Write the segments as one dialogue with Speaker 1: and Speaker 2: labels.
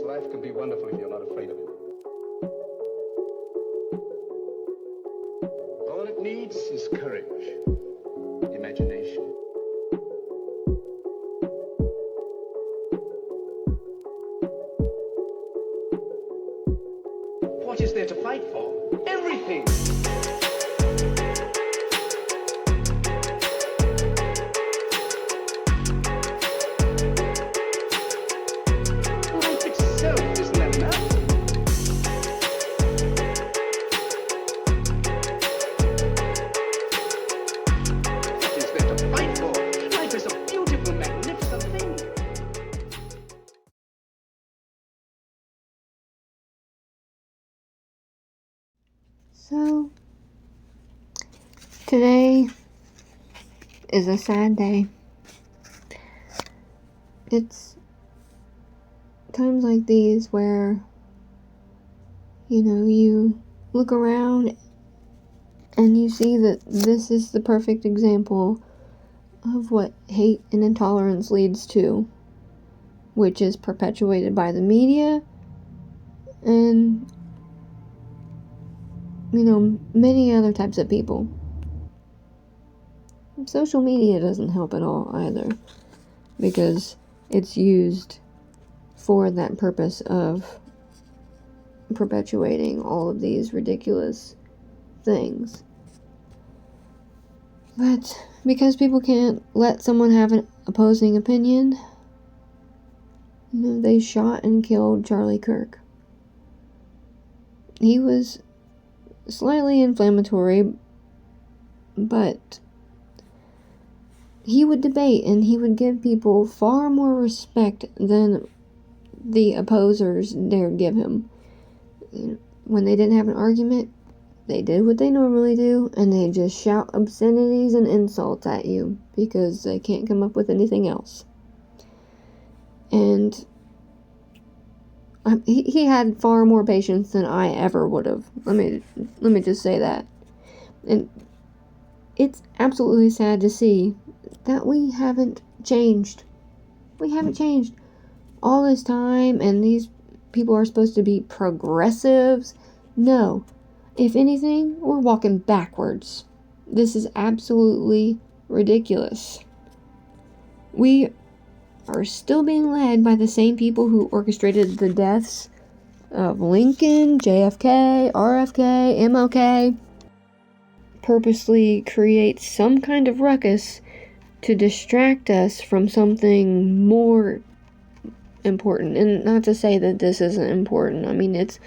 Speaker 1: life can be wonderful if you're not afraid of it. All it needs is courage, imagination. What is there to fight for? Everything! Life itself isn't that enough? What is there to fight for? Life is a beautiful, magnificent thing.
Speaker 2: So, today is a sad day. It's times like these where, you look around and you see that this is the perfect example of what hate and intolerance leads to, which is perpetuated by the media and many other types of people. Social media doesn't help at all either, because it's used for that purpose of perpetuating all of these ridiculous things. But because people can't let someone have an opposing opinion, they shot and killed Charlie Kirk. He was slightly inflammatory, but he would debate and he would give people far more respect than the opposers dared give him. When they didn't have an argument, they did what they normally do, and they just shout obscenities and insults at you because they can't come up with anything else. And he had far more patience than I ever would have. Let me just say that. And it's absolutely sad to see that we haven't changed. We haven't changed all this time, and these people are supposed to be progressives. No. If anything, we're walking backwards. This is absolutely ridiculous. We are still being led by the same people who orchestrated the deaths of Lincoln, JFK, RFK, MLK, purposely create some kind of ruckus to distract us from something more important. And not to say that this isn't important. I mean, it's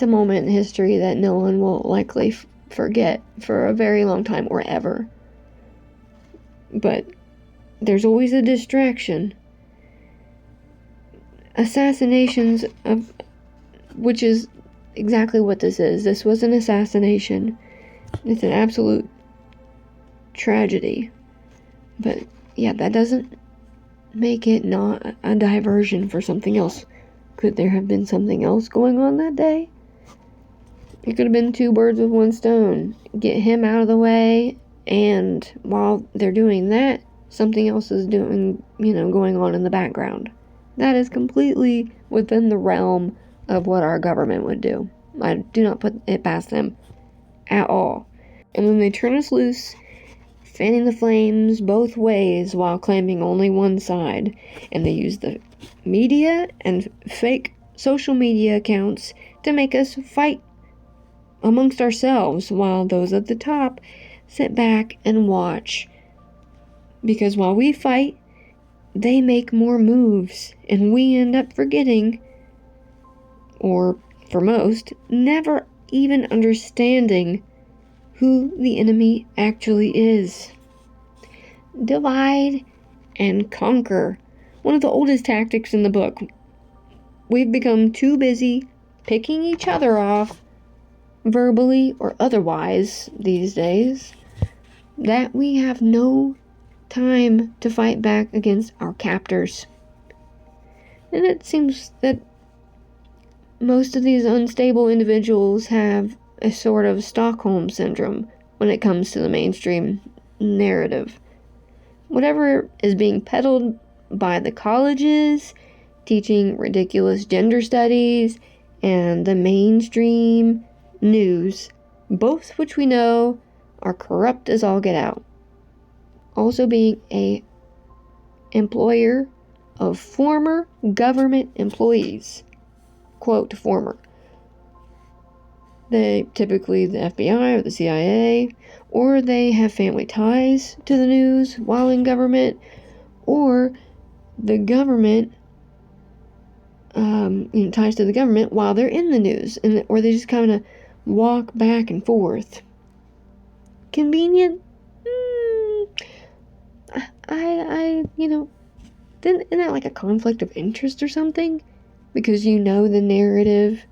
Speaker 2: a moment in history that no one will likely forget for a very long time or ever. But there's always a distraction. Assassinations which is exactly what this is. This was an assassination. It's an absolute tragedy. But yeah, that doesn't make it not a diversion for something else. Could there have been something else going on that day? It could have been two birds with one stone. Get him out of the way, and while they're doing that, something else is going on in the background. That is completely within the realm of what our government would do. I do not put it past them at all. And then they turn us loose, fanning the flames both ways while claiming only one side. And they use the media and fake social media accounts to make us fight amongst ourselves, while those at the top sit back and watch. Because while we fight, they make more moves, and we end up forgetting, or for most, never even understanding who the enemy actually is. Divide and conquer. One of the oldest tactics in the book. We've become too busy picking each other off, verbally or otherwise, these days, that we have no time to fight back against our captors. And it seems that most of these unstable individuals have a sort of Stockholm syndrome when it comes to the mainstream narrative. Whatever is being peddled by the colleges teaching ridiculous gender studies, and the mainstream news, both which we know are corrupt as all get out. Also being a employer of former government employees. Quote, former. They typically the FBI or the CIA, or they have family ties to the news while in government, or the government ties to the government while they're in the news, or they just kind of walk back and forth. Convenient? Isn't that like a conflict of interest or something? Because you know the narrative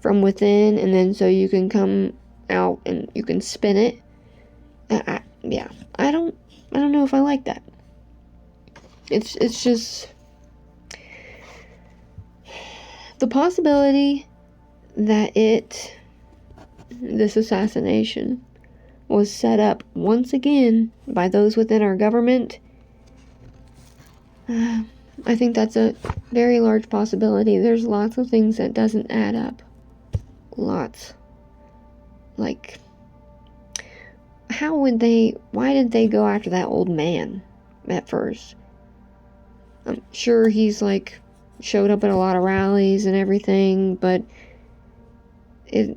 Speaker 2: from within, and then so you can come out and you can spin it. I don't know if I like that. It's just the possibility that this assassination was set up once again by those within our government. I think that's a very large possibility. There's lots of things that doesn't add up. Lots. Like, why did they go after that old man at first? I'm sure he's showed up at a lot of rallies and everything, but if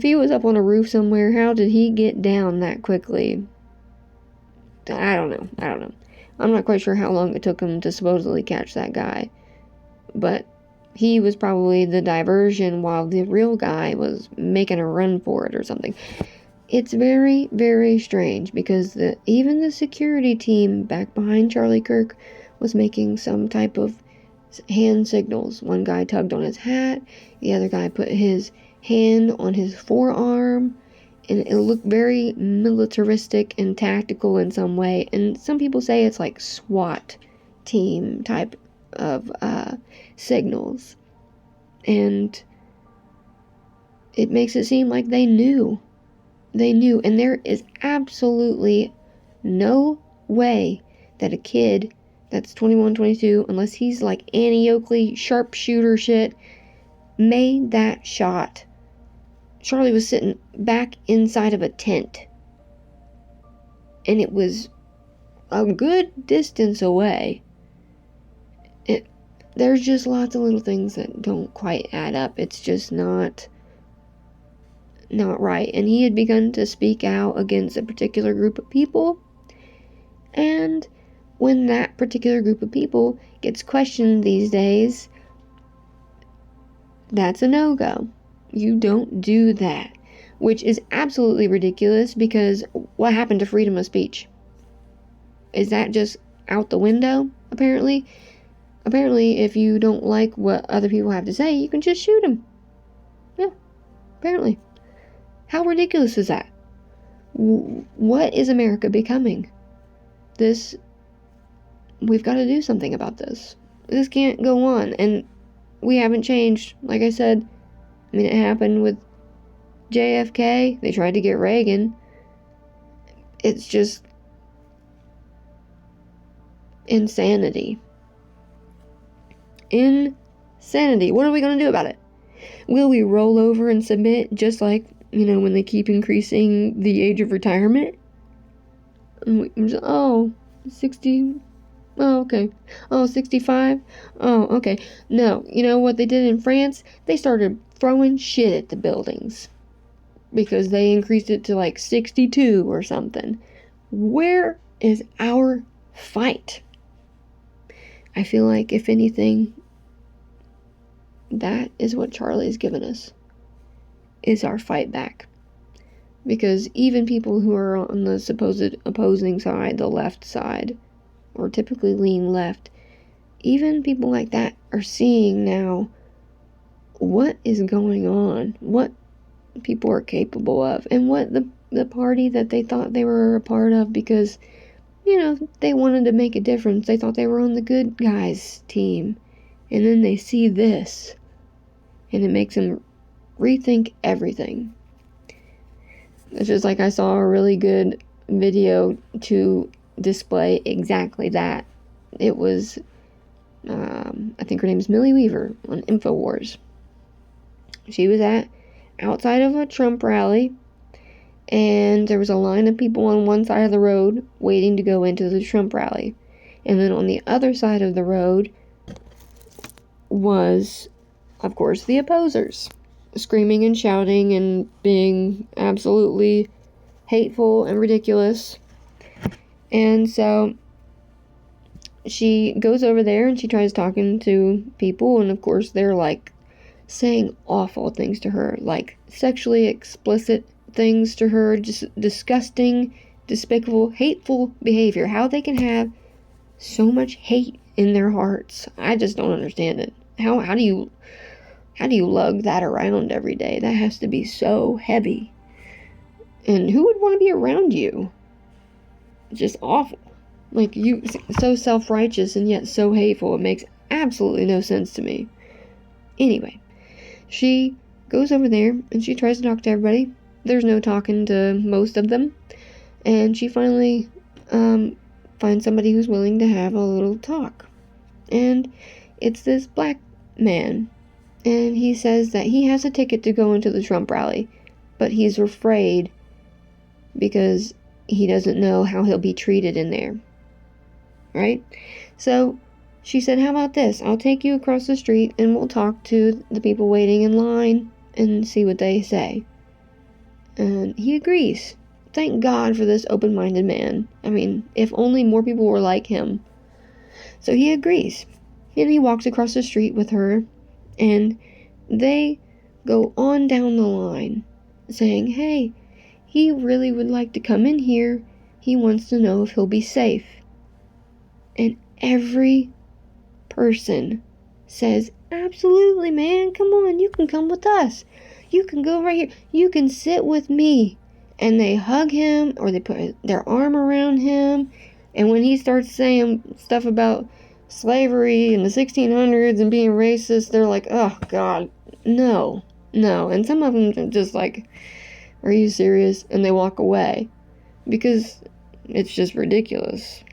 Speaker 2: he was up on a roof somewhere, how did he get down that quickly? I don't know. I'm not quite sure how long it took him to supposedly catch that guy, but he was probably the diversion while the real guy was making a run for it or something. It's very, very strange because even the security team back behind Charlie Kirk was making some type of hand signals. One guy tugged on his hat, the other guy put his hand on his forearm, and it looked very militaristic and tactical in some way. And some people say it's like SWAT team type of signals. And it makes it seem like they knew. And there is absolutely no way that a kid that's 21, 22, unless he's like Annie Oakley sharpshooter shit, made that shot. Charlie was sitting back inside of a tent, and it was a good distance away. There's just lots of little things that don't quite add up. It's just not right. And he had begun to speak out against a particular group of people, and when that particular group of people gets questioned these days, that's a no-go. You don't do that, which is absolutely ridiculous, because what happened to freedom of speech? Is that just out the window, apparently? Apparently, if you don't like what other people have to say, you can just shoot them. Yeah, apparently. How ridiculous is that? What is America becoming? We've got to do something about this. This can't go on, and we haven't changed. Like I said, it happened with JFK. They tried to get Reagan. It's just insanity. Insanity. What are we going to do about it? Will we roll over and submit, just like, when they keep increasing the age of retirement? And we just, 60. Oh, okay. 65. Oh, okay. No, you know what they did in France? They started throwing shit at the buildings because they increased it to 62 or something. Where is our fight? I feel like, if anything, that is what Charlie's given us, is our fight back. Because even people who are on the supposed opposing side, the left side, or typically lean left, even people like that are seeing now what is going on, what people are capable of, and what the party that they thought they were a part of because, they wanted to make a difference. They thought they were on the good guys team. And then they see this, and it makes them rethink everything. It's just like I saw a really good video to display exactly that. It was, I think her name is Millie Weaver on InfoWars. She was outside of a Trump rally, and there was a line of people on one side of the road waiting to go into the Trump rally. And then on the other side of the road was, of course, the opposers, screaming and shouting and being absolutely hateful and ridiculous. And so she goes over there and she tries talking to people, and of course they're like saying awful things to her, like sexually explicit things to her, just disgusting, despicable, hateful behavior. How they can have so much hate in their hearts, I just don't understand it. How do you lug that around every day? That has to be so heavy. And who would want to be around you? It's just awful. Like, you, so self-righteous and yet so hateful. It makes absolutely no sense to me. Anyway, she goes over there and she tries to talk to everybody. There's no talking to most of them. And she finally finds somebody who's willing to have a little talk. And it's this black man. And he says that he has a ticket to go into the Trump rally, but he's afraid because he doesn't know how he'll be treated in there. Right? So she said, how about this? I'll take you across the street and we'll talk to the people waiting in line and see what they say. And he agrees. Thank God for this open-minded man. I mean, if only more people were like him. So he agrees. And he walks across the street with her, and they go on down the line saying, hey, he really would like to come in here. He wants to know if he'll be safe. And every person says, absolutely, man, come on, you can come with us. You can go right here. You can sit with me. And they hug him, or they put their arm around him. And when he starts saying stuff about slavery in the 1600s and being racist, they're like, oh, God, no. And some of them are just like, are you serious? And they walk away. Because it's just ridiculous.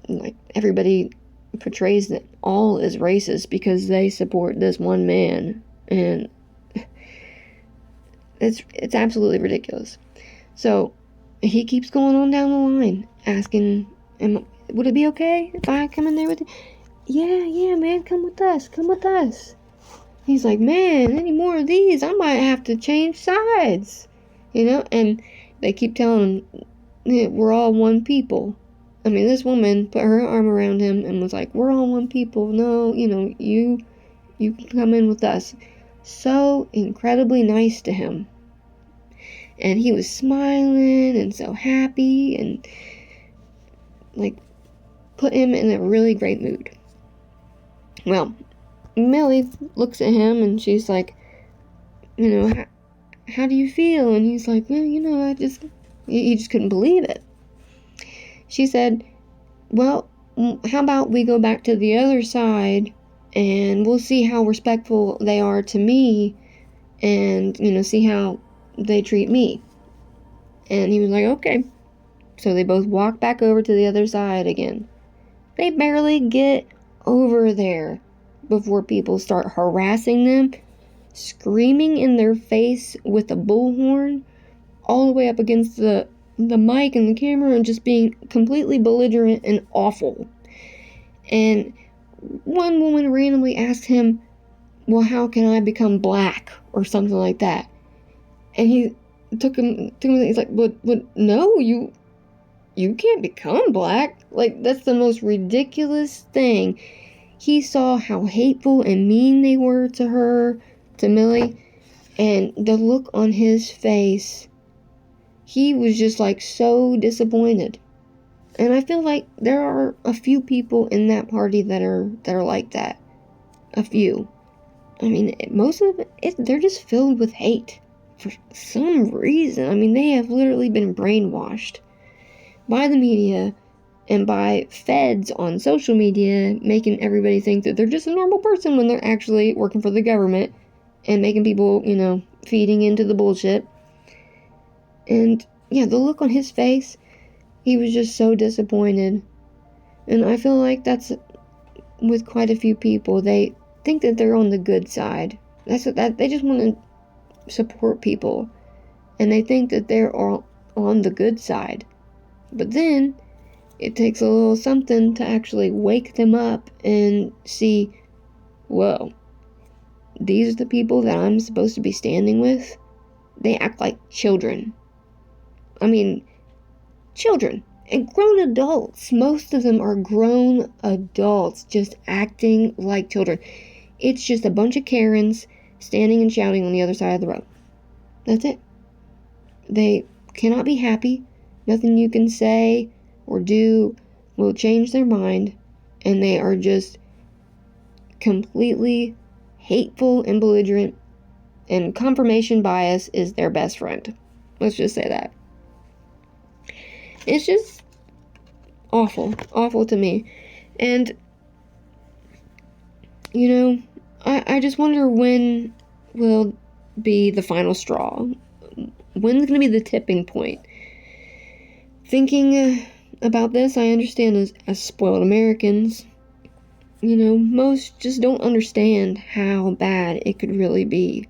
Speaker 2: Like, everybody portrays that all is racist because they support this one man. And it's absolutely ridiculous. So he keeps going on down the line, asking, would it be okay if I come in there with you? Yeah, man, come with us. He's like, man, any more of these, I might have to change sides. And they keep telling him, yeah, we're all one people. I mean, this woman put her arm around him and was like, we're all one people. No, you can come in with us. So incredibly nice to him. And he was smiling and so happy and, like, put him in a really great mood. Well, Millie looks at him and she's like, how do you feel? And he's like, well, he just couldn't believe it. She said, well, how about we go back to the other side and we'll see how respectful they are to me and, see how they treat me. And he was like, okay. So they both walk back over to the other side again. They barely get over there before people start harassing them, screaming in their face with a bullhorn, all the way up against the mic and the camera, and just being completely belligerent and awful. And one woman randomly asked him, well, how can I become black? Or something like that. And he took him, he's like, what, no, you can't become black. Like, that's the most ridiculous thing. He saw how hateful and mean they were to her, to Millie, and the look on his face, he was just like so disappointed. And I feel like there are a few people in that party that are like that. A few. I mean, most of it, they're just filled with hate. For some reason. I mean, they have literally been brainwashed by the media and by feds on social media, making everybody think that they're just a normal person when they're actually working for the government and making people, feeding into the bullshit. And yeah, the look on his face, He was just so disappointed. And I feel like that's with quite a few people. They think that they're on the good side. They just want to support people. And they think that they're all on the good side. But then it takes a little something to actually wake them up and see, whoa, these are the people that I'm supposed to be standing with? They act like children. I mean, children. And grown adults. Most of them are grown adults just acting like children. It's just a bunch of Karens standing and shouting on the other side of the road. That's it. They cannot be happy. Nothing you can say or do will change their mind. And they are just completely hateful and belligerent. And confirmation bias is their best friend. Let's just say that. It's just awful. Awful to me. And, you know, I just wonder when will be the final straw. When's going to be the tipping point? Thinking about this, I understand as spoiled Americans, you know, most just don't understand how bad it could really be.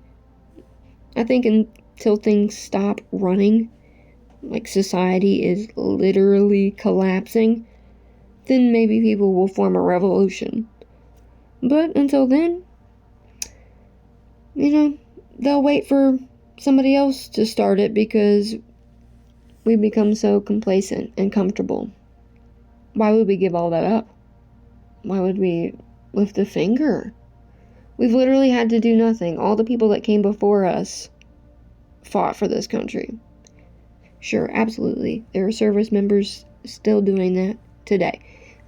Speaker 2: I think until things stop running, like society is literally collapsing, then maybe people will form a revolution. But until then, you know, they'll wait for somebody else to start it because we become so complacent and comfortable. Why would we give all that up? Why would we lift a finger? We've literally had to do nothing. All the people that came before us fought for this country. Sure, absolutely. There are service members still doing that today.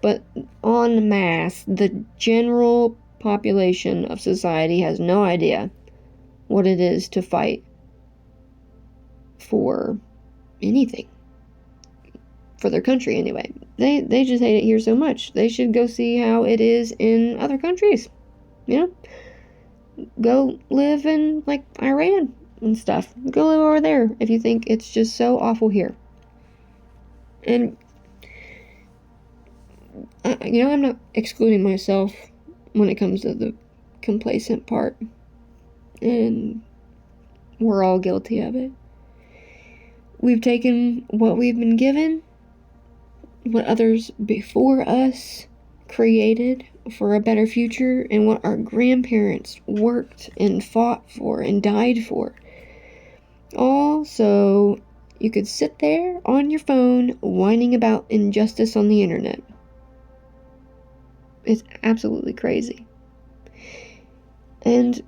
Speaker 2: But en masse, the general population of society has no idea what it is to fight for anything. For their country, anyway. They just hate it here so much. They should go see how it is in other countries. You know? Go live in, like, Iran and stuff. Go live over there if you think it's just so awful here. And, you know, I'm not excluding myself when it comes to the complacent part. And we're all guilty of it. We've taken what we've been given, what others before us created for a better future, and what our grandparents worked and fought for and died for. All so you could sit there on your phone whining about injustice on the internet. It's absolutely crazy. And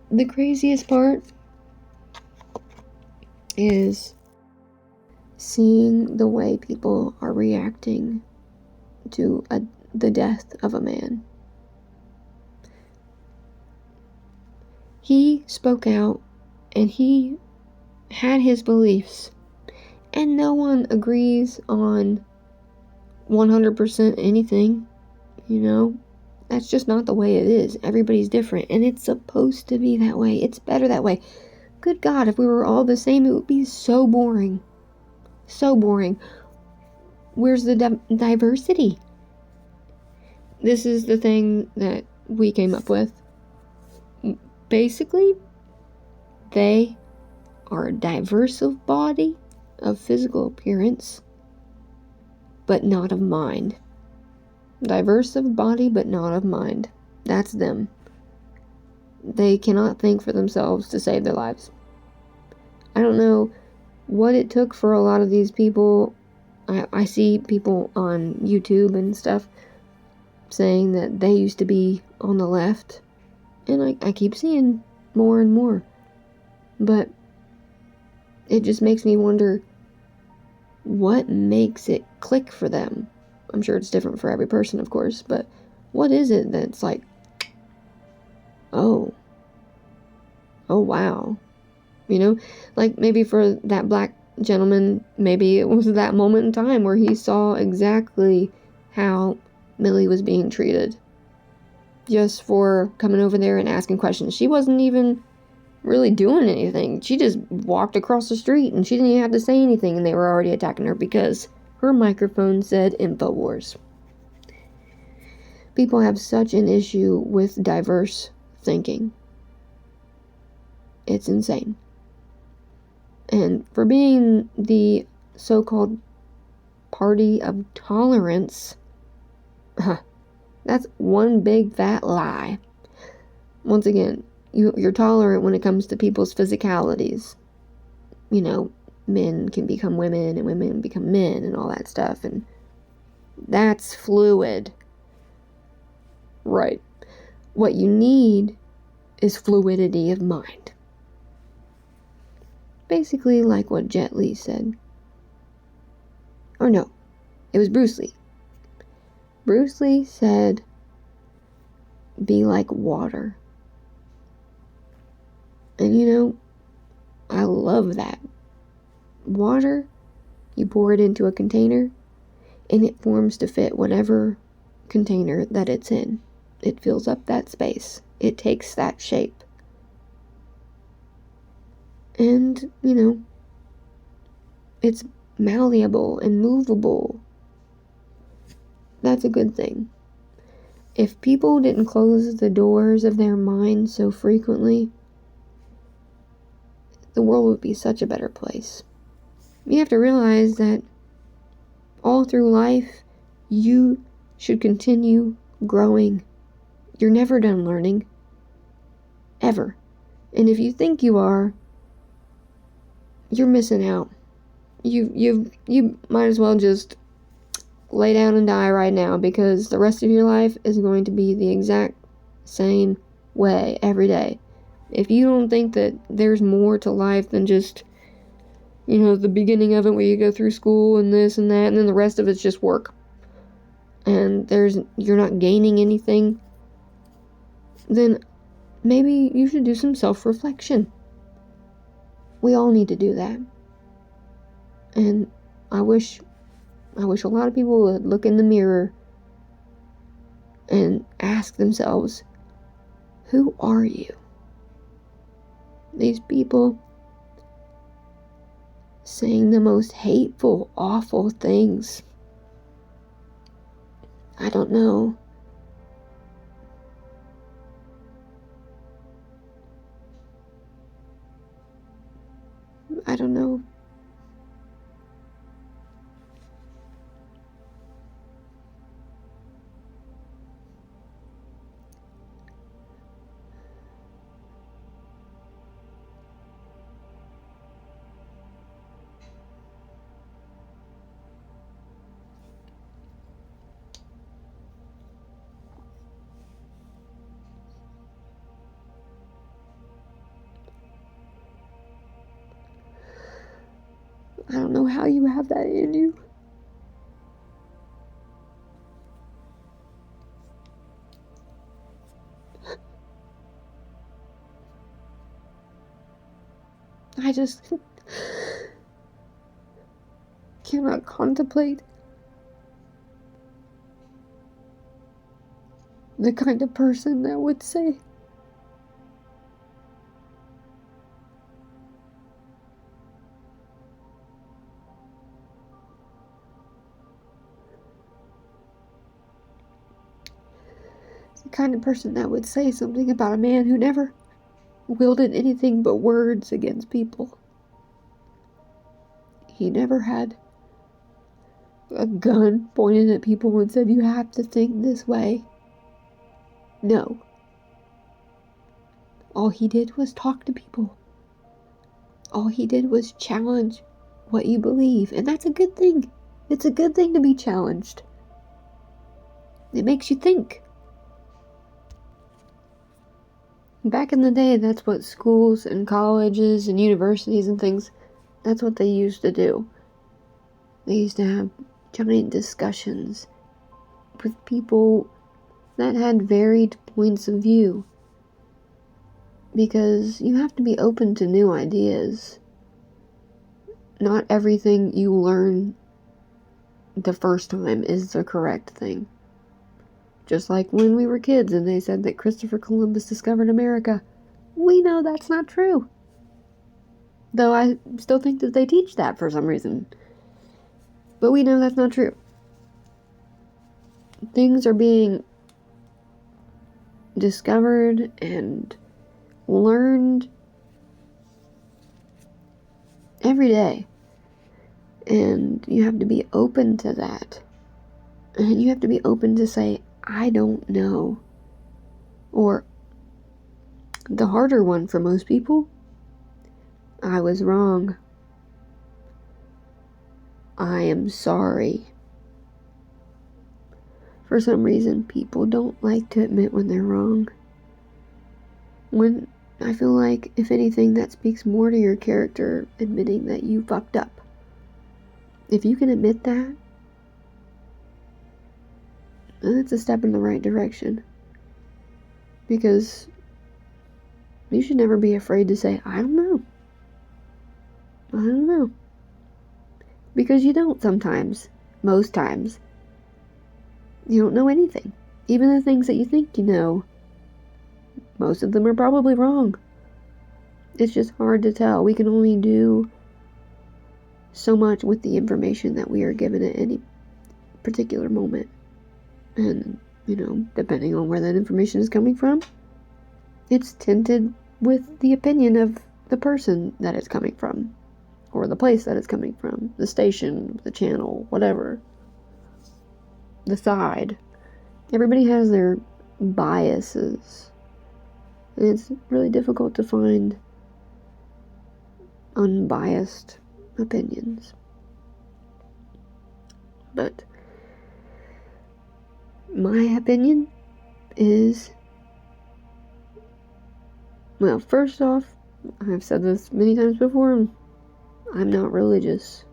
Speaker 2: the craziest part is seeing the way people are reacting to the death of a man. He spoke out and he had his beliefs, and no one agrees on 100% anything, you know? That's just not the way it is. Everybody's different, and it's supposed to be that way. It's better that way. Good God, if we were all the same, it would be so boring. So boring. Where's the diversity? This is the thing that we came up with. Basically, they are a diverse of body, of physical appearance, but not of mind. Diverse of body, but not of mind. That's them. They cannot think for themselves to save their lives. I don't know what it took for a lot of these people. I see people on YouTube and stuff saying that they used to be on the left, and I keep seeing more and more. But it just makes me wonder what makes it click for them. I'm sure it's different for every person, of course, but what is it that's like, oh wow, you know? Like, maybe for that black gentleman, maybe it was that moment in time where he saw exactly how Millie was being treated, just for coming over there and asking questions. She wasn't even really doing anything. She just walked across the street and she didn't even have to say anything and they were already attacking her because her microphone said InfoWars. People have such an issue with diverse thinking. It's insane. And for being the so-called party of tolerance, that's one big fat lie. Once again, you're tolerant when it comes to people's physicalities. You know, men can become women and women become men and all that stuff, and that's fluid. Right. What you need is fluidity of mind. Basically like what Jet Li said. Or no, it was Bruce Lee. Bruce Lee said, be like water. And you know, I love that. Water, you pour it into a container, and it forms to fit whatever container that it's in. It fills up that space. It takes that shape. And, you know, it's malleable and movable. That's a good thing. If people didn't close the doors of their minds so frequently, the world would be such a better place. You have to realize that all through life, you should continue growing. You're never done learning. Ever. And if you think you are, you're missing out. You might as well just lay down and die right now, because the rest of your life is going to be the exact same way every day. If you don't think that there's more to life than just, you know, the beginning of it where you go through school and this and that, and then the rest of it's just work, and you're not gaining anything, then maybe you should do some self-reflection. We all need to do that. And I wish a lot of people would look in the mirror and ask themselves, who are you? These people saying the most hateful, awful things. I don't know. I don't know. I don't know how you have that in you. I just cannot contemplate the kind of person that would say something about a man who never wielded anything but words against people. He never had a gun pointed at people and said, you have to think this way. No. All he did was talk to people. All he did was challenge what you believe, and that's a good thing. It's a good thing to be challenged. It makes you think. Back in the day, that's what schools and colleges and universities and things, that's what they used to do. They used to have giant discussions with people that had varied points of view. Because you have to be open to new ideas. Not everything you learn the first time is the correct thing. Just like when we were kids and they said that Christopher Columbus discovered America. We know that's not true. Though I still think that they teach that for some reason. But we know that's not true. Things are being discovered and learned every day. And you have to be open to that. And you have to be open to say, I don't know. Or, the harder one for most people, I was wrong. I am sorry. For some reason, people don't like to admit when they're wrong. When I feel like, if anything, that speaks more to your character admitting that you fucked up. If you can admit that, then it's a step in the right direction. Because you should never be afraid to say, I don't know. I don't know. Because you don't sometimes. Most times. You don't know anything. Even the things that you think you know, most of them are probably wrong. It's just hard to tell. We can only do so much with the information that we are given at any particular moment. And, depending on where that information is coming from, it's tinted with the opinion of the person that it's coming from. Or the place that it's coming from. The station, the channel, whatever. The side. Everybody has their biases. And it's really difficult to find unbiased opinions. But my opinion is, well, first off, I've said this many times before, I'm not religious.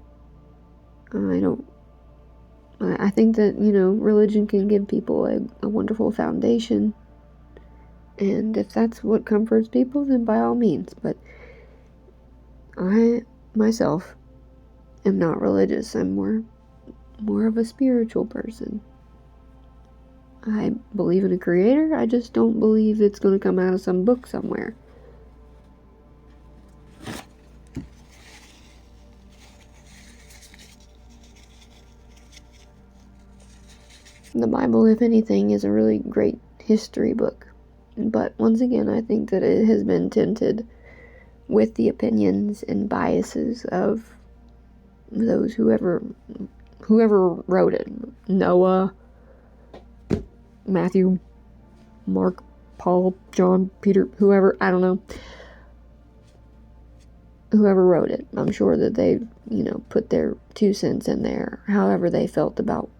Speaker 2: I think that, religion can give people a wonderful foundation. And if that's what comforts people, then by all means. But I, myself, am not religious. I'm more of a spiritual person. I believe in a creator. I just don't believe it's going to come out of some book somewhere. The Bible, if anything, is a really great history book. But once again, I think that it has been tinted with the opinions and biases of those whoever wrote it. Noah, Matthew, Mark, Paul, John, Peter, whoever, I don't know. Whoever wrote it. I'm sure that they, put their 2 cents in there, however they felt about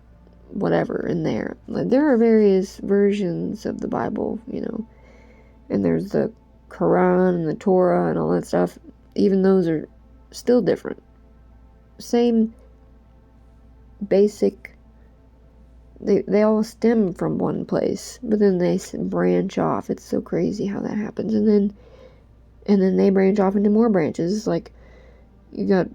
Speaker 2: whatever in there. Like, there are various versions of the Bible, and there's the Quran and the Torah and all that stuff. Even those are still different. Same basic, they all stem from one place, but then they branch off. It's so crazy how that happens. And then they branch off into more branches. Like, you got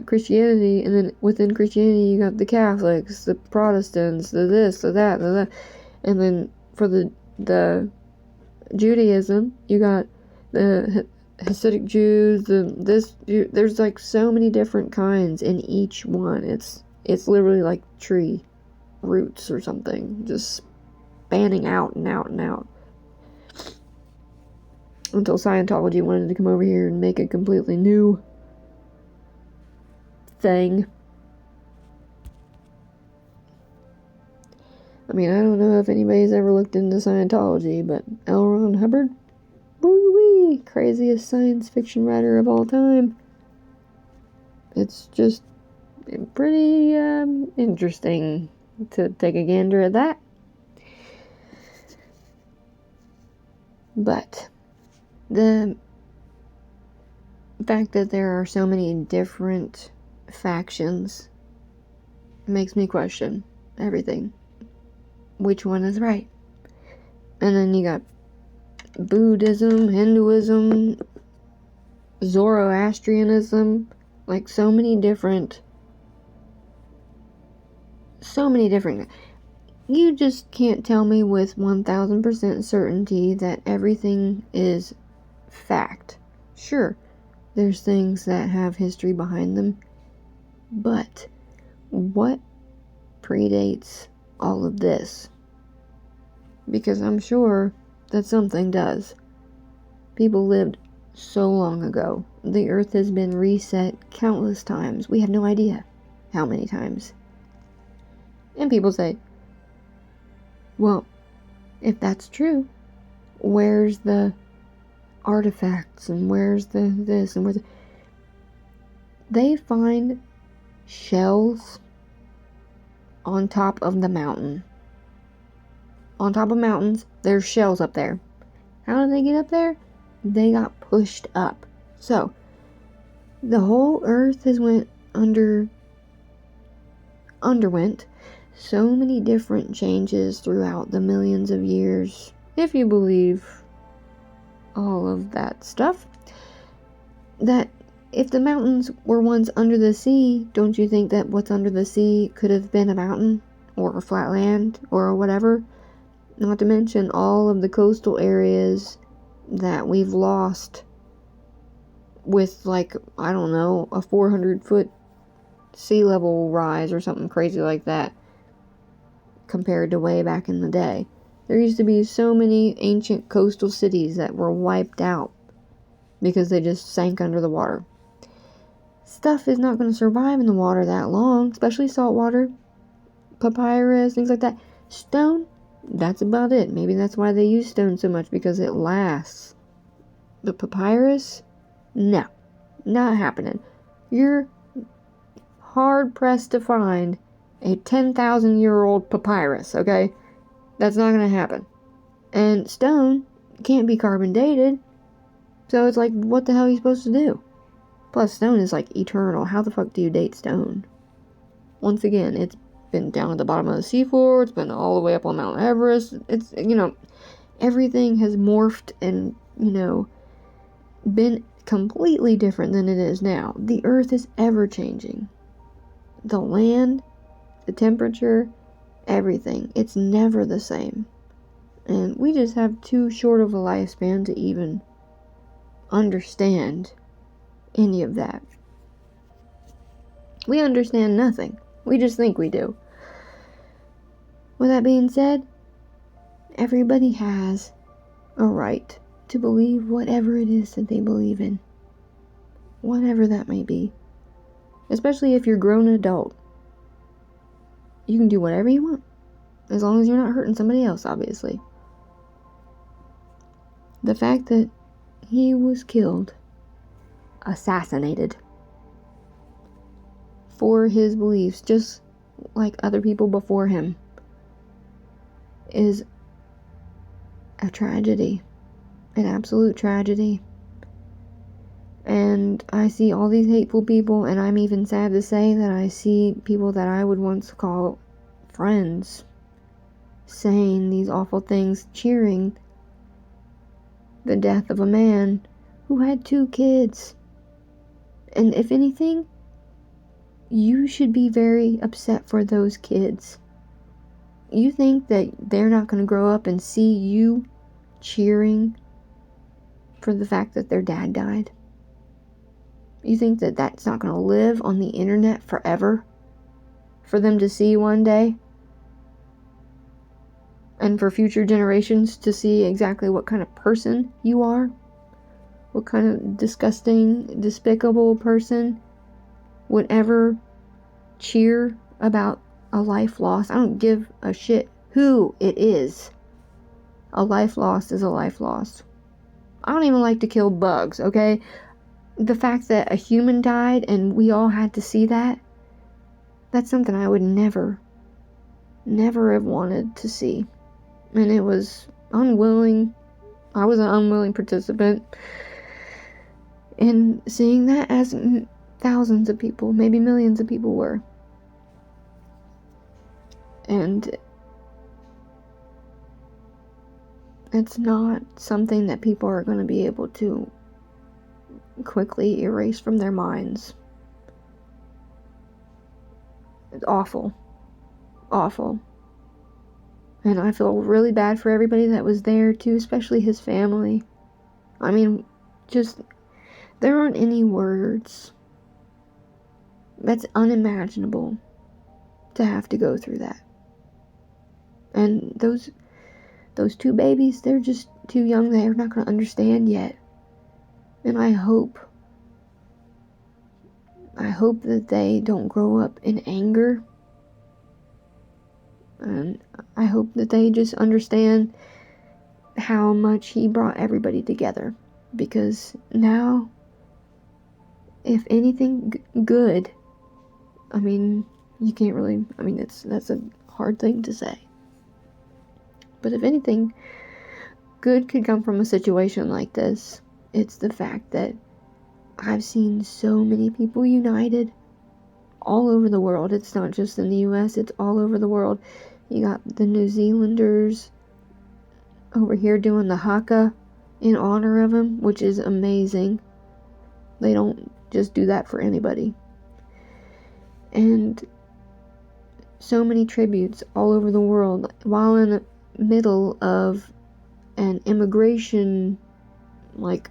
Speaker 2: Christianity, and then within Christianity you got the Catholics, the Protestants, the this, the that, the that. And then for the Judaism, you got the Hasidic Jews, there's like so many different kinds in each one. It's literally like tree roots or something, just spanning out and out and out. Until Scientology wanted to come over here and make a completely new thing. I mean, I don't know if anybody's ever looked into Scientology, but L. Ron Hubbard, woo-wee, craziest science fiction writer of all time. It's just pretty interesting to take a gander at that. But the fact that there are so many different factions makes me question everything. Which one is right? And then you got Buddhism, Hinduism, Zoroastrianism, like so many different You just can't tell me with 1000% certainty that everything is fact. Sure, there's things that have history behind them, but what predates all of this? Because I'm sure that something does. People lived so long ago. The earth has been reset countless times. We have no idea how many times. And people say, well, if that's true, where's the artifacts and where's the this and where's the... They find shells on top of the mountain. On top of mountains, there's shells up there. How did they get up there? They got pushed up. So, the whole earth has underwent so many different changes throughout the millions of years, if you believe all of that stuff, that if the mountains were once under the sea, don't you think that what's under the sea could have been a mountain or a flat land or whatever? Not to mention all of the coastal areas that we've lost with, like, I don't know, a 400-foot sea level rise or something crazy like that compared to way back in the day. There used to be so many ancient coastal cities that were wiped out because they just sank under the water. Stuff is not going to survive in the water that long, especially salt water, papyrus, things like that. Stone, that's about it. Maybe that's why they use stone so much, because it lasts. But papyrus, no, not happening. You're hard pressed to find a 10,000-year-old papyrus, okay? That's not going to happen. And stone can't be carbon dated, so it's like, what the hell are you supposed to do? Plus, stone is like eternal. How the fuck do you date stone? Once again, it's been down at the bottom of the seafloor, it's been all the way up on Mount Everest. It's, everything has morphed and, been completely different than it is now. The earth is ever changing. The land, the temperature, everything. It's never the same. And we just have too short of a lifespan to even understand any of that. We understand nothing. We just think we do. With that being said, everybody has a right to believe whatever it is that they believe in. Whatever that may be. Especially if you're a grown adult. You can do whatever you want. As long as you're not hurting somebody else, obviously. The fact that he was killed, assassinated, for his beliefs, just like other people before him, is a tragedy. An absolute tragedy. And I see all these hateful people, and I'm even sad to say that I see people that I would once call friends saying these awful things, cheering the death of a man who had 2 kids. And if anything, you should be very upset for those kids. You think that they're not going to grow up and see you cheering for the fact that their dad died? You think that that's not going to live on the internet forever? For them to see one day? And for future generations to see exactly what kind of person you are? What kind of disgusting, despicable person would ever cheer about a life lost? I don't give a shit who it is. A life lost is a life lost. I don't even like to kill bugs, okay? The fact that a human died and we all had to see that, that's something I would never have wanted to see. And it was unwilling. I was an unwilling participant in seeing that, as thousands of people, maybe millions of people were. And it's not something that people are going to be able to quickly erase from their minds. It's awful. Awful. And I feel really bad for everybody that was there too, especially his family. I mean, just, there aren't any words. That's unimaginable to have to go through that. And those two babies, they're just too young. They're not going to understand yet. And I hope that they don't grow up in anger. And I hope that they just understand how much he brought everybody together. Because now, if anything good, I mean, you can't really, I mean, that's a hard thing to say. But if anything good could come from a situation like this, it's the fact that I've seen so many people united all over the world. It's not just in the US, it's all over the world. You got the New Zealanders over here doing the haka in honor of him, which is amazing. They don't just do that for anybody. And so many tributes all over the world while in the middle of an immigration, like,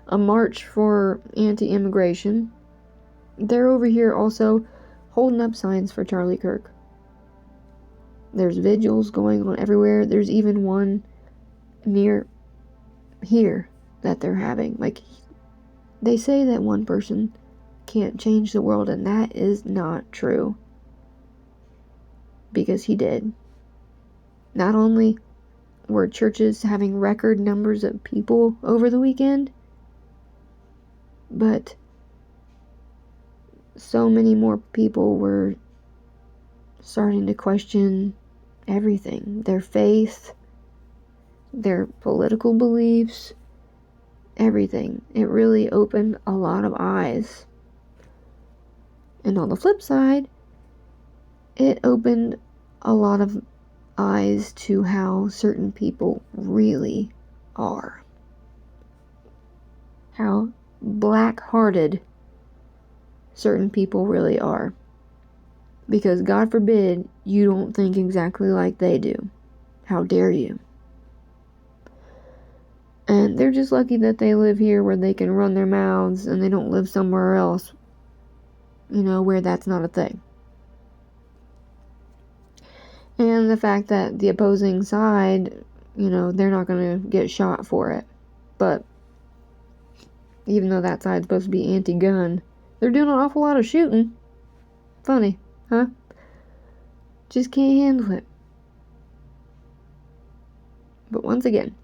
Speaker 2: a march for anti-immigration. They're over here also holding up signs for Charlie Kirk. There's vigils going on everywhere. There's even one near here that they're having. Like, they say that one person can't change the world, and that is not true. Because he did. Not only were churches having record numbers of people over the weekend, but so many more people were starting to question everything. Their faith, their political beliefs, everything. It really opened a lot of eyes. And on the flip side, it opened a lot of eyes to how certain people really are. How black-hearted certain people really are. Because God forbid you don't think exactly like they do. How dare you? And they're just lucky that they live here where they can run their mouths and they don't live somewhere else, you know, where that's not a thing. And the fact that the opposing side, you know, they're not going to get shot for it. But even though that side's supposed to be anti-gun, they're doing an awful lot of shooting. Funny, huh? Just can't handle it. But once again,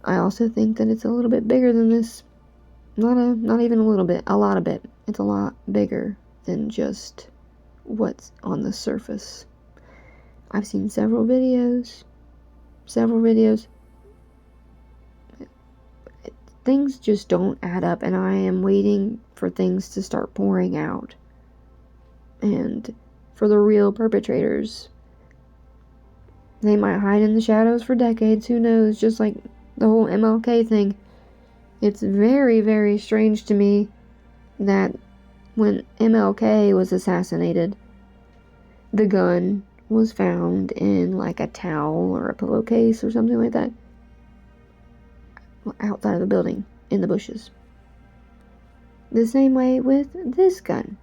Speaker 2: I also think that it's a little bit bigger than this. Not even a little bit, a lot of it. It's a lot bigger than just what's on the surface. I've seen several videos. Things just don't add up, and I am waiting for things to start pouring out. And for the real perpetrators, they might hide in the shadows for decades, who knows, just like the whole MLK thing. It's very, very strange to me that when MLK was assassinated, the gun was found in like a towel or a pillowcase or something like that outside of the building in the bushes. The same way with this gun.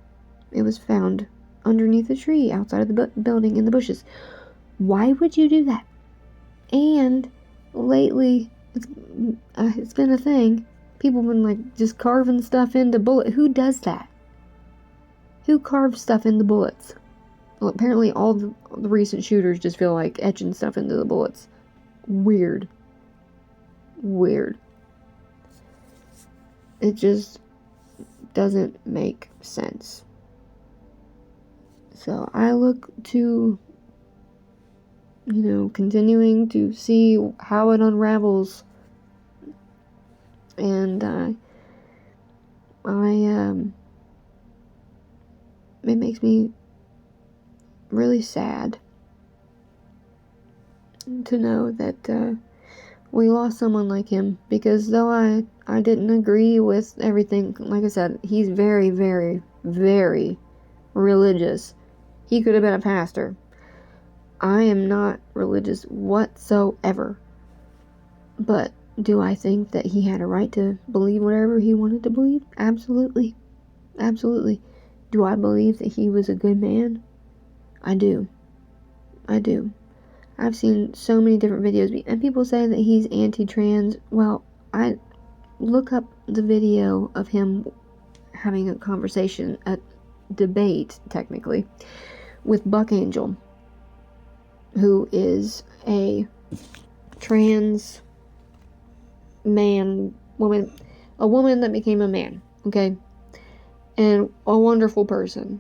Speaker 2: It was found underneath a tree outside of the building in the bushes. Why would you do that? And lately, it's been a thing. People have been like just carving stuff into bullets. Who does that? Who carves stuff into bullets? Well, apparently all the recent shooters just feel like etching stuff into the bullets. Weird. It just doesn't make sense. So I look to, you know, continuing to see how it unravels. And it makes me really sad to know that we lost someone like him, because though I didn't agree with everything, like I said, he's very, very, very religious. He could have been a pastor. I am not religious whatsoever. But do I think that he had a right to believe whatever he wanted to believe? Absolutely. Absolutely. Do I believe that he was a good man? I do. I do. I've seen so many different videos, and people say that he's anti-trans. Well, I look up the video of him having a conversation, a debate, technically, with Buck Angel, who is a trans woman that became a man, okay? And a wonderful person.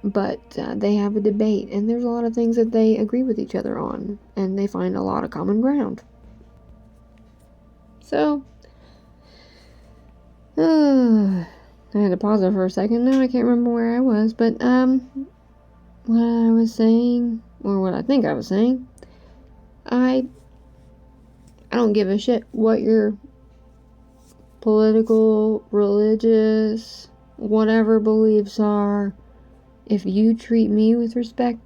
Speaker 2: But they have a debate, and there's a lot of things that they agree with each other on, and they find a lot of common ground. So, I had to pause it for a second. Now I can't remember where I was, but what I was saying, or what I think I was saying, I don't give a shit what your political, religious, whatever beliefs are. If you treat me with respect,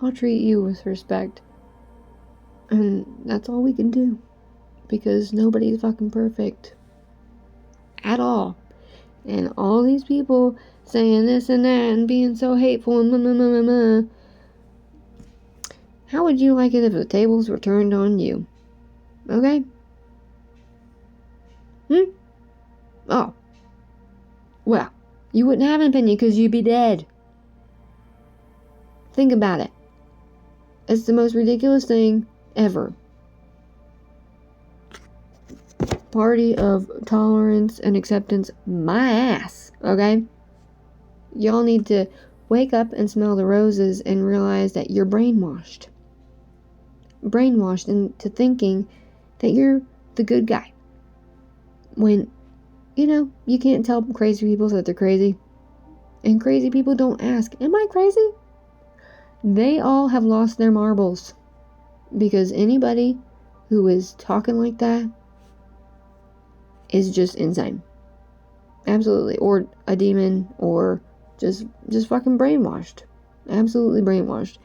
Speaker 2: I'll treat you with respect. And that's all we can do. Because nobody's fucking perfect. At all. And all these people saying this and that and being so hateful and blah, blah, blah, blah, blah. How would you like it if the tables were turned on you? Okay? Oh. Well, you wouldn't have an opinion because you'd be dead. Think about it. It's the most ridiculous thing ever. Party of tolerance and acceptance, my ass, okay? Y'all need to wake up and smell the roses and realize that you're brainwashed. Brainwashed into thinking that you're the good guy. When, you can't tell crazy people that they're crazy. And crazy people don't ask, am I crazy? They all have lost their marbles. Because anybody who is talking like that is just insane. Absolutely. Or a demon, or just fucking brainwashed. Absolutely brainwashed.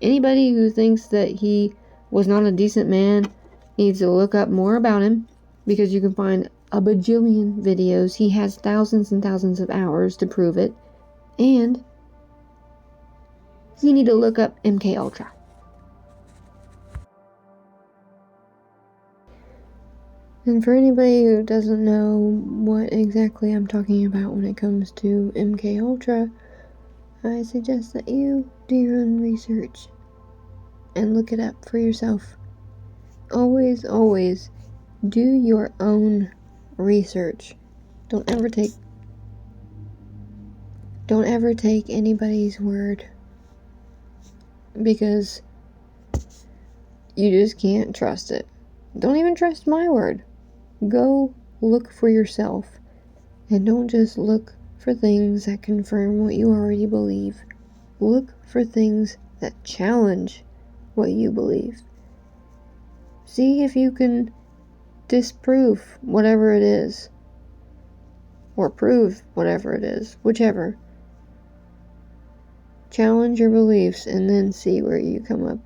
Speaker 2: Anybody who thinks that he was not a decent man needs to look up more about him, because you can find a bajillion videos. He has thousands and thousands of hours to prove it. And you need to look up MK Ultra. And for anybody who doesn't know what exactly I'm talking about when it comes to MK Ultra, I suggest that you do your own research and look it up for yourself. Always, always do your own research. Don't ever take anybody's word, because you just can't trust it. Don't even trust my word. Go look for yourself, and don't just look for things that confirm what you already believe. Look for things that challenge what you believe. See if you can disprove whatever it is, or prove whatever it is, whichever. Challenge your beliefs and then see where you come up.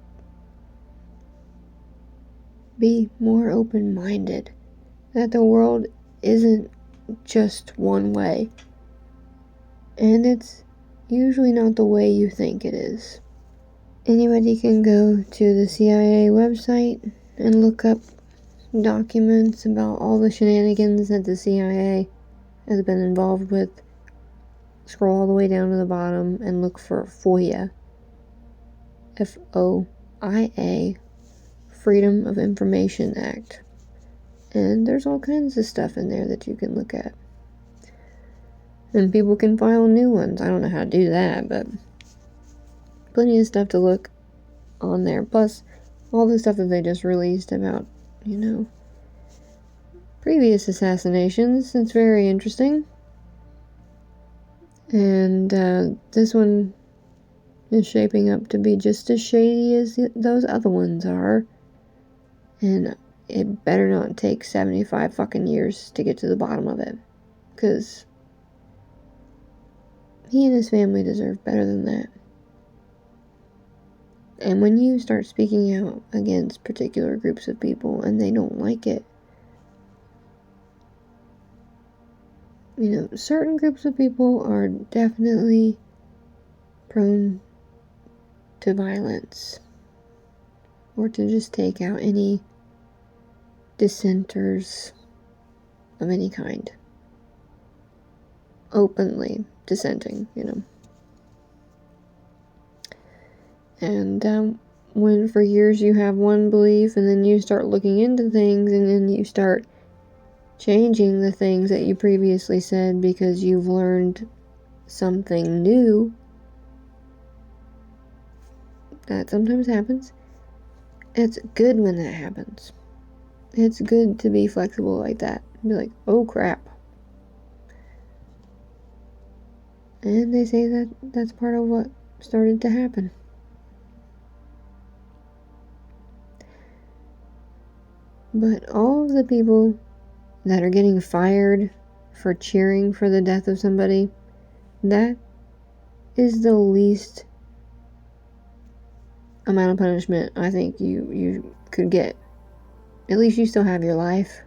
Speaker 2: Be more open-minded. That the world isn't just one way. And it's usually not the way you think it is. Anybody can go to the CIA website and look up documents about all the shenanigans that the CIA has been involved with. Scroll all the way down to the bottom and look for FOIA. FOIA. Freedom of Information Act. And there's all kinds of stuff in there that you can look at. And people can file new ones. I don't know how to do that, but plenty of stuff to look on there. Plus, all the stuff that they just released about, previous assassinations. It's very interesting. And this one is shaping up to be just as shady as those other ones are. And it better not take 75 fucking years to get to the bottom of it. Because he and his family deserve better than that. And when you start speaking out against particular groups of people and they don't like it, certain groups of people are definitely prone to violence or to just take out any dissenters of any kind. Openly dissenting, And when for years you have one belief and then you start looking into things and then you start changing the things that you previously said because you've learned something new, that sometimes happens. It's good when that happens. It's good to be flexible like that. Be like, oh crap. And they say that that's part of what started to happen. But all of the people that are getting fired for cheering for the death of somebody, that is the least amount of punishment I think you could get. At least you still have your life.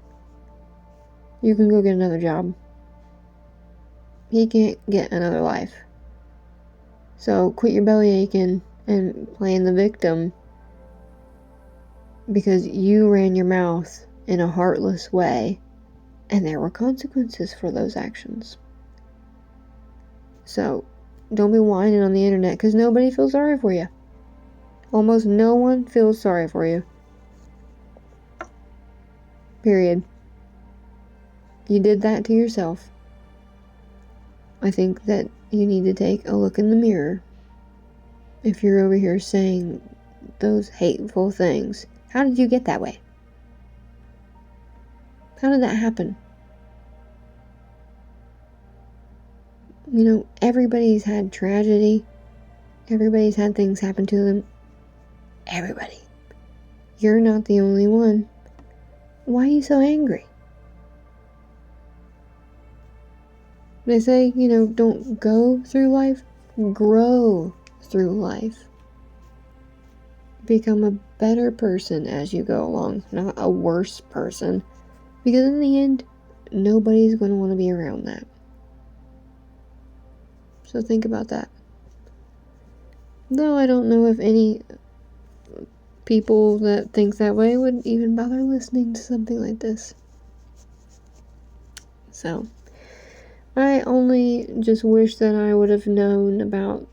Speaker 2: You can go get another job. He can't get another life. So quit your belly aching and playing the victim because you ran your mouth in a heartless way and there were consequences for those actions. So don't be whining on the internet because nobody feels sorry for you. Almost no one feels sorry for you. Period. You did that to yourself. I think that you need to take a look in the mirror. If you're over here saying those hateful things, how did you get that way? How did that happen? Everybody's had tragedy. Everybody's had things happen to them. Everybody. You're not the only one. Why are you so angry? They say, don't go through life, grow through life. Become a better person as you go along, not a worse person. Because in the end, nobody's going to want to be around that. So think about that. Though I don't know if any people that think that way would even bother listening to something like this. So, I only just wish that I would have known about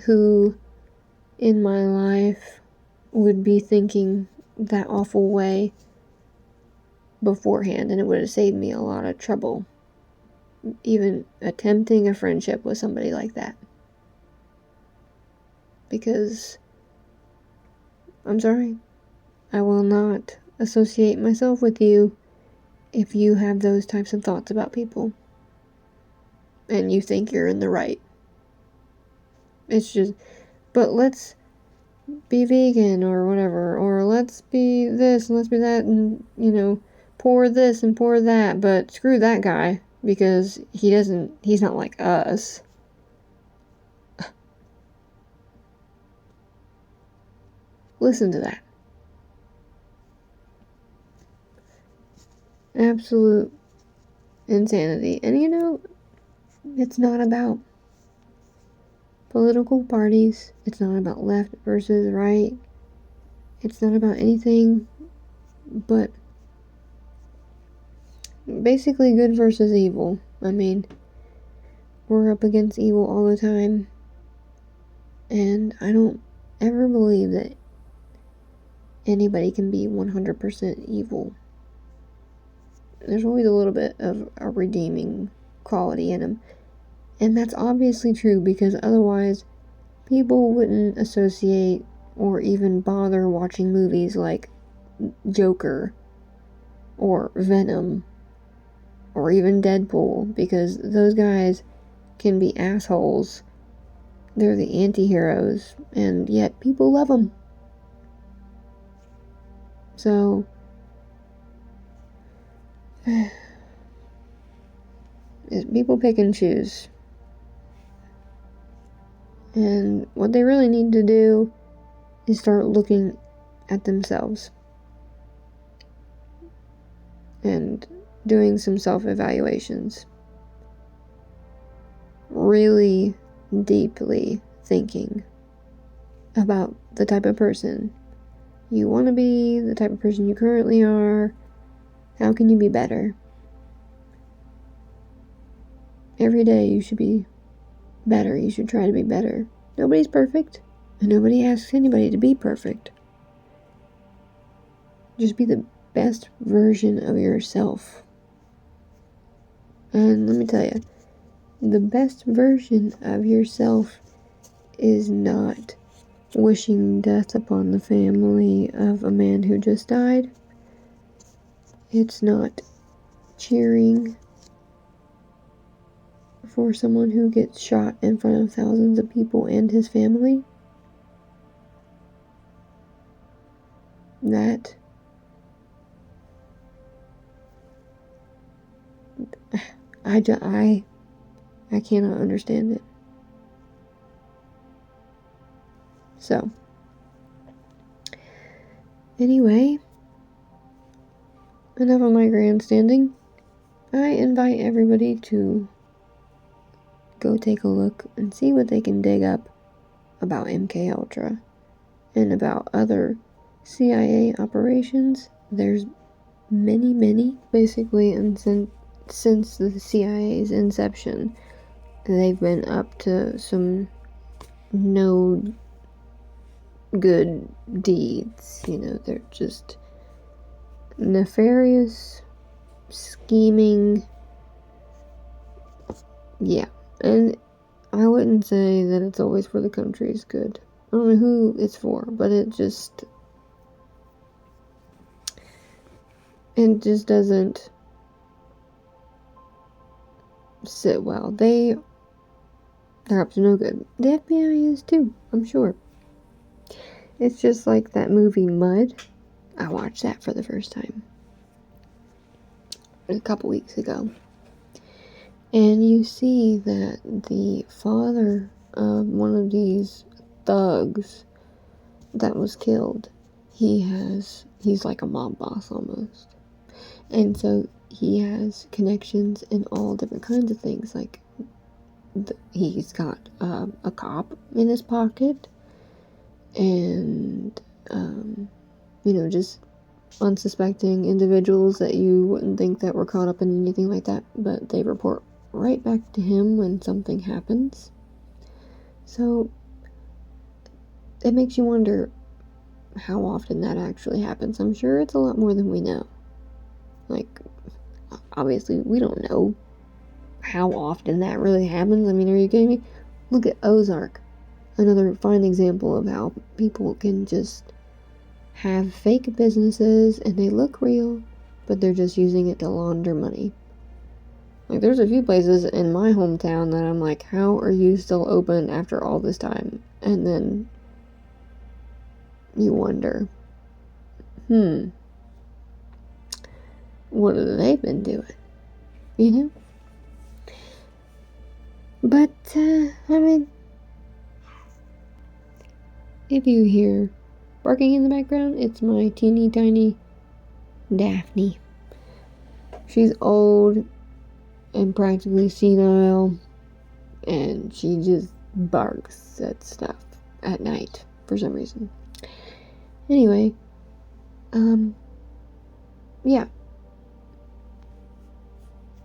Speaker 2: who in my life would be thinking that awful way beforehand, and it would have saved me a lot of trouble even attempting a friendship with somebody like that. Because I'm sorry, I will not associate myself with you if you have those types of thoughts about people and you think you're in the right. It's just, but let's be vegan or whatever, or let's be this and let's be that, and pour this and pour that, but screw that guy because he's not like us. Listen to that. Absolute insanity. And it's not about political parties. It's not about left versus right. It's not about anything but basically good versus evil. I mean, we're up against evil all the time. And I don't ever believe that anybody can be 100% evil. There's always a little bit of a redeeming quality in them. And that's obviously true because otherwise people wouldn't associate or even bother watching movies like Joker or Venom or even Deadpool, because those guys can be assholes. They're the anti-heroes, and yet people love them. So, people pick and choose. And what they really need to do is start looking at themselves and doing some self-evaluations. Really deeply thinking about the type of person you want to be, the type of person you currently are. How can you be better? Every day you should be better. You should try to be better. Nobody's perfect, and nobody asks anybody to be perfect. Just be the best version of yourself. And let me tell you, the best version of yourself is not wishing death upon the family of a man who just died. It's not cheering for someone who gets shot in front of thousands of people and his family. That I cannot understand it. So, anyway, enough of my grandstanding. I invite everybody to go take a look and see what they can dig up about MKUltra and about other CIA operations. There's many. Basically, and since the CIA's inception, they've been up to some no good deeds. They're just nefarious, scheming. Yeah, and I wouldn't say that it's always for the country's good. I don't know who it's for, but it just doesn't sit well. They're up to no good. The FBI is too, I'm sure. It's just like that movie Mud. I watched that for the first time a couple weeks ago. And you see that the father of one of these thugs that was killed, he's like a mob boss almost. And so he has connections in all different kinds of things. Like, he's got a cop in his pocket, and just unsuspecting individuals that you wouldn't think that were caught up in anything like that, but they report right back to him when something happens. So it makes you wonder how often that actually happens. I'm sure it's a lot more than we know. Like, obviously we don't know how often that really happens. I mean, are you kidding me? Look at Ozark. Another fine example of how people can just have fake businesses and they look real, but they're just using it to launder money. Like, there's a few places in my hometown that I'm like, how are you still open after all this time? And then you wonder, what have they been doing? But, I mean, if you hear barking in the background, it's my teeny tiny Daphne. She's old and practically senile, and she just barks at stuff at night for some reason. Anyway, yeah,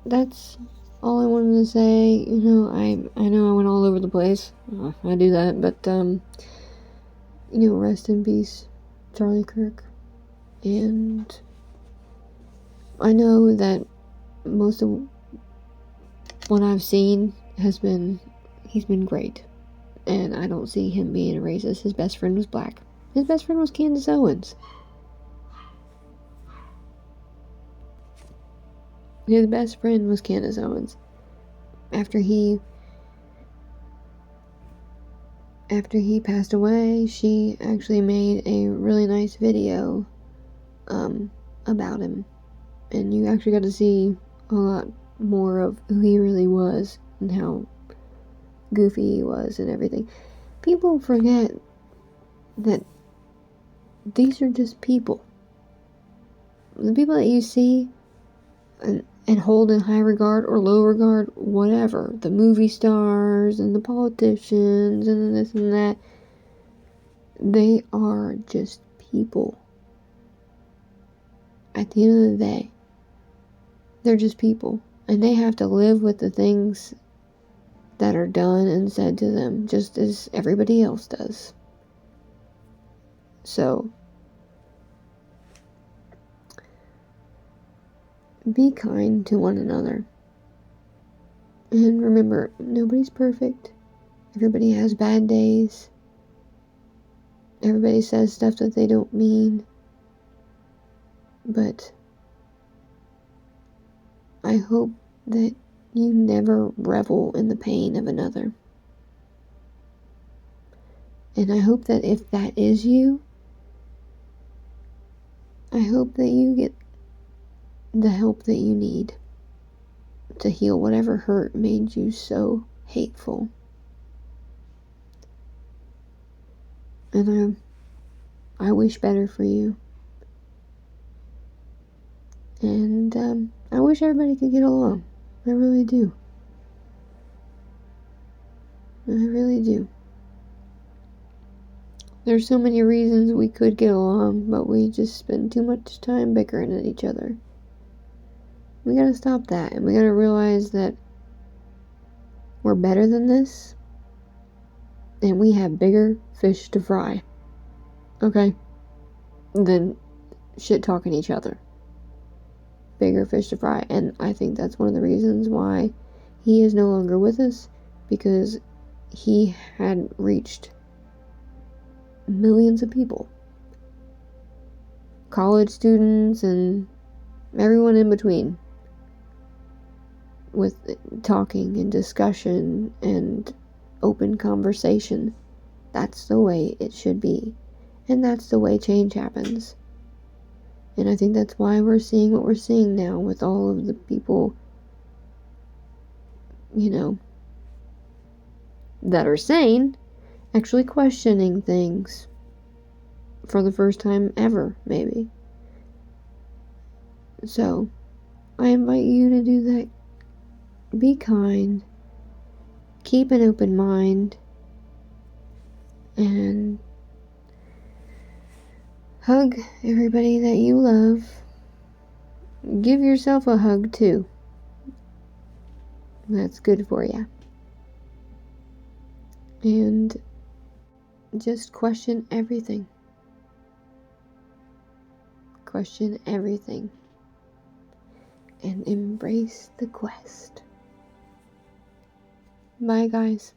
Speaker 2: that's all I wanted to say. I know I went all over the place. I do that, but rest in peace, Charlie Kirk. And I know that most of what I've seen he's been great. And I don't see him being a racist. His best friend was black. His best friend was Candace Owens. His best friend was Candace Owens. After he passed away, she actually made a really nice video about him. And you actually got to see a lot more of who he really was and how goofy he was and everything. People forget that these are just people. The people that you see and hold in high regard or low regard, whatever, the movie stars and the politicians and this and that, they are just people. At the end of the day, they're just people. And they have to live with the things that are done and said to them, just as everybody else does. So, be kind to one another. And remember, nobody's perfect. Everybody has bad days. Everybody says stuff that they don't mean. But I hope that you never revel in the pain of another. And I hope that if that is you, I hope that you get the help that you need to heal whatever hurt made you so hateful. And I wish better for you. And I wish everybody could get along. I really do. I really do. There's so many reasons we could get along, but we just spend too much time bickering at each other. We gotta stop that, and we gotta realize that we're better than this, and we have bigger fish to fry. Okay? Than shit talking each other. Bigger fish to fry. And I think that's one of the reasons why he is no longer with us, because he had reached millions of people. College students and everyone in between. With talking and discussion and open conversation. That's the way it should be. And that's the way change happens. And I think that's why we're seeing what we're seeing now with all of the people, that are sane, actually questioning things for the first time ever, maybe. So, I invite you to do that. Be kind. Keep an open mind. And hug everybody that you love. Give yourself a hug too. That's good for you. And just question everything. Question everything. And embrace the quest. Bye, guys.